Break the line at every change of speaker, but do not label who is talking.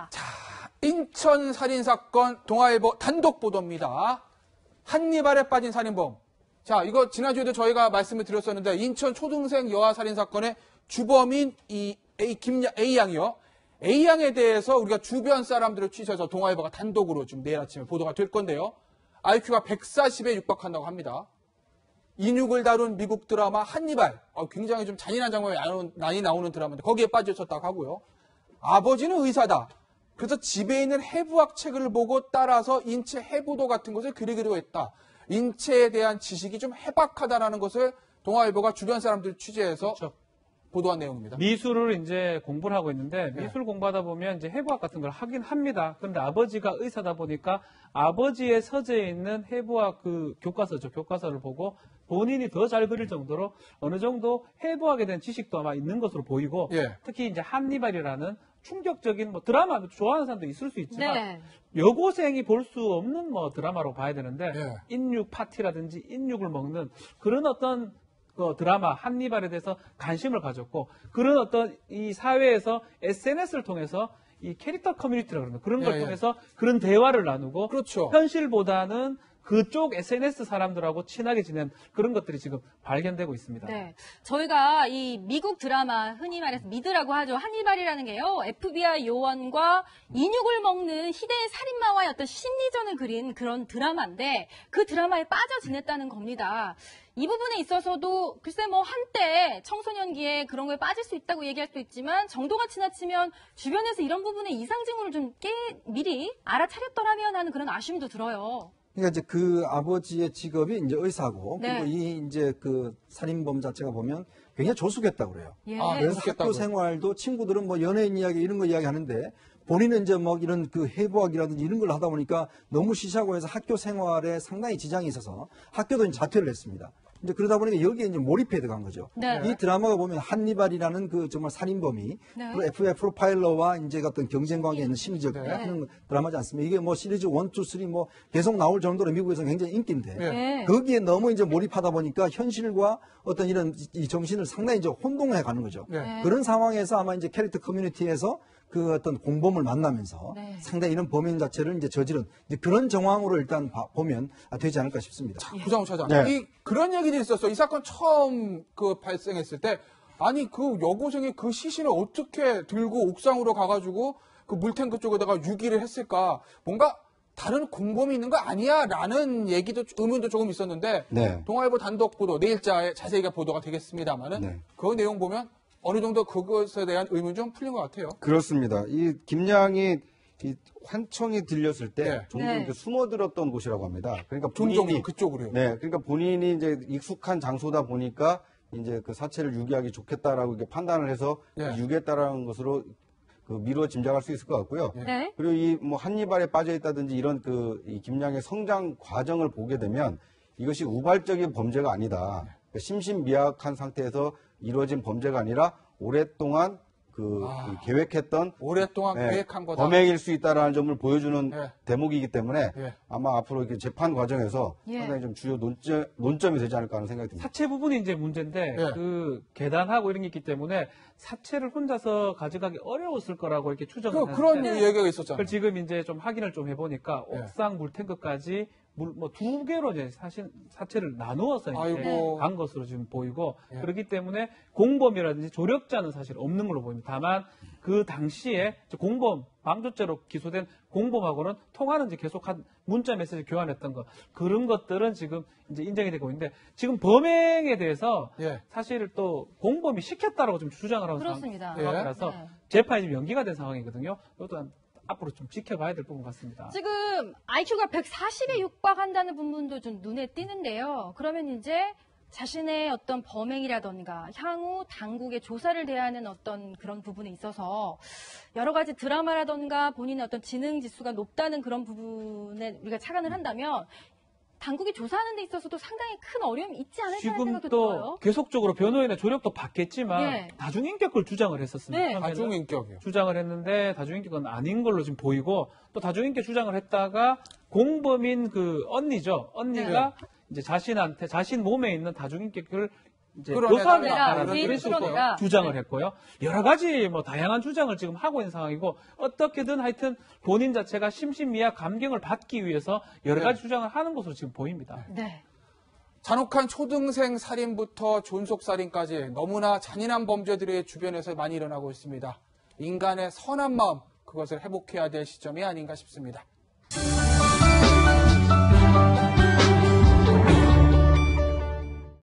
자,
인천 살인사건 동아일보 단독 보도입니다. 한니발에 빠진 살인범. 자, 이거 지난주에도 저희가 말씀을 드렸었는데 인천 초등생 여아 살인사건의 주범인 이 A양이요. A양에 대해서 우리가 주변 사람들을 취재해서 동아일보가 단독으로 지금 내일 아침에 보도가 될 건데요. IQ가 140에 육박한다고 합니다. 인육을 다룬 미국 드라마 한니발. 굉장히 좀 잔인한 장면이 많이 나오는 드라마인데 거기에 빠졌었다고 하고요. 아버지는 의사다. 그래서 집에 있는 해부학 책을 보고 따라서 인체 해부도 같은 것을 그리기로 했다. 인체에 대한 지식이 좀 해박하다라는 것을 동아일보가 주변 사람들 취재해서
그렇죠.
보도한 내용입니다.
미술을 이제 공부를 하고 있는데 미술 공부하다 보면 이제 해부학 같은 걸 하긴 합니다. 그런데 아버지가 의사다 보니까 아버지의 서재에 있는 해부학 그 교과서죠. 교과서를 보고 본인이 더 잘 그릴 정도로 어느 정도 해부학에 대한 지식도 아마 있는 것으로 보이고 특히 이제 한니발이라는 충격적인 뭐 드라마 좋아하는 사람도 있을 수 있지만 여고생이 볼 수 없는 뭐 드라마로 봐야 되는데 인육 파티라든지 인육을 먹는 그런 어떤 그 드라마 한니발에 대해서 관심을 가졌고 그런 어떤 이 사회에서 SNS를 통해서 이 캐릭터 커뮤니티라고 그러는 그런 걸 통해서 그런 대화를 나누고
그렇죠.
현실보다는 그쪽 SNS 사람들하고 친하게 지낸 그런 것들이 지금 발견되고 있습니다.
네. 저희가 이 미국 드라마 흔히 말해서 미드라고 하죠. 한니발이라는 게요. FBI 요원과 인육을 먹는 희대의 살인마와의 어떤 심리전을 그린 그런 드라마인데 그 드라마에 빠져 지냈다는 겁니다. 이 부분에 있어서도 글쎄 뭐 한때 청소년기에 그런 거에 빠질 수 있다고 얘기할 수도 있지만 정도가 지나치면 주변에서 이런 부분에 이상 징후를 좀 미리 알아차렸더라면 하는 그런 아쉬움도 들어요.
그러니까 이제 그 아버지의 직업이 이제 의사고, 그리고 이 이제 그 살인범 자체가 보면 굉장히 조숙했다고 그래요. 그래서 학교 생활도 친구들은 뭐 연예인 이야기 이런 거 이야기 하는데 본인은 이제 뭐 이런 그 해부학이라든지 이런 걸 하다 보니까 너무 시시하고 해서 학교 생활에 상당히 지장이 있어서 학교도 이제 자퇴를 했습니다. 이제 그러다 보니까 여기에 이제 몰입해 들어간 거죠. 이 드라마가 보면 한니발이라는 그 정말 살인범이 FBI 프로파일러와 이제 어떤 경쟁 관계에 있는 심리적 그런 드라마지 않습니까? 이게 뭐 시리즈 1, 2, 3 뭐 계속 나올 정도로 미국에서 굉장히 인기인데 거기에 너무 이제 몰입하다 보니까 현실과 어떤 이런 이 정신을 상당히 이제 혼동해 가는 거죠. 그런 상황에서 아마 이제 캐릭터 커뮤니티에서 그 어떤 공범을 만나면서 상당히 이런 범인 자체를 이제 저지른 이제 그런 정황으로 일단 보면 되지 않을까 싶습니다.
구상우 차장, 그런 얘기도 있었어. 이 사건 처음 그 발생했을 때 아니 그 여고생이 그 시신을 어떻게 들고 옥상으로 가가지고 그 물탱크 쪽에다가 유기를 했을까? 뭔가 다른 공범이 있는 거 아니야? 라는 얘기도 의문도 조금 있었는데 동아일보 단독 보도 내일자에 자세히가 보도가 되겠습니다만은 그 내용 보면 어느 정도 그것에 대한 의문 좀 풀린 것 같아요.
그렇습니다. 이 김양이 이 환청이 들렸을 때 종종 이제 숨어들었던 곳이라고 합니다. 그러니까 본인이
그쪽으로요.
그러니까 본인이 이제 익숙한 장소다 보니까 이제 그 사체를 유기하기 좋겠다라고 이렇게 판단을 해서 유기했다라는 것으로 그 미루어 짐작할 수 있을 것 같고요. 그리고 이 뭐 한니발에 빠져 있다든지 이런 그 이 김양의 성장 과정을 보게 되면 이것이 우발적인 범죄가 아니다. 그러니까 심신미약한 상태에서 이루어진 범죄가 아니라 오랫동안 계획했던
계획한 거다.
범행일 수 있다라는 점을 보여주는 대목이기 때문에 아마 앞으로 이렇게 재판 과정에서 상당히 좀 주요 논점이 되지 않을까 하는 생각이 듭니다.
사체 부분이 이제 문제인데 그 계단하고 이런 게 있기 때문에 사체를 혼자서 가져가기 어려웠을 거라고 이렇게 추정을 하는데
그런 얘기가 있었잖아요.
그걸 지금 이제 좀 확인을 좀 해보니까 옥상 물탱크까지 뭐 두 개로 이제 사실 사체를 나누어서 간 것으로 지금 보이고 그렇기 때문에 공범이라든지 조력자는 사실 없는 걸로 보입니다. 다만 그 당시에 공범 방조죄로 기소된 공범하고는 통화는 이제 계속한 문자 메시지 교환했던 거 그런 것들은 지금 이제 인정이 되고 있는데 지금 범행에 대해서 사실 또 공범이 시켰다라고 좀 주장을 하는 상황이라서 재판이 지금 연기가 된 상황이거든요. 이것도 앞으로 좀 지켜봐야 될 부분 같습니다.
지금 IQ가 140에 육박한다는 부분도 좀 눈에 띄는데요. 그러면 이제 자신의 어떤 범행이라던가 향후 당국의 조사를 대하는 어떤 그런 부분에 있어서 여러 가지 드라마라던가 본인의 어떤 지능 지수가 높다는 그런 부분에 우리가 착안을 한다면 당국이 조사하는 데 있어서도 상당히 큰 어려움이 있지 않을까 하는 생각도 들어요.
지금 또 계속적으로 변호인의 조력도 받겠지만 다중인격을 주장을 했었습니다.
다중인격이요.
주장을 했는데 다중인격은 아닌 걸로 지금 보이고 또 다중인격 주장을 했다가 공범인 그 언니죠. 언니가 이제 자신 몸에 있는 다중인격을 이제
끌어내라.
묘사하라는 이런 식으로 주장을 했고요. 여러 가지 뭐 다양한 주장을 지금 하고 있는 상황이고 어떻게든 하여튼 본인 자체가 심신미약 감경을 받기 위해서 여러 가지 주장을 하는 것으로 지금 보입니다.
네.
잔혹한 초등생 살인부터 존속살인까지 너무나 잔인한 범죄들이 주변에서 많이 일어나고 있습니다. 인간의 선한 마음, 그것을 회복해야 될 시점이 아닌가 싶습니다.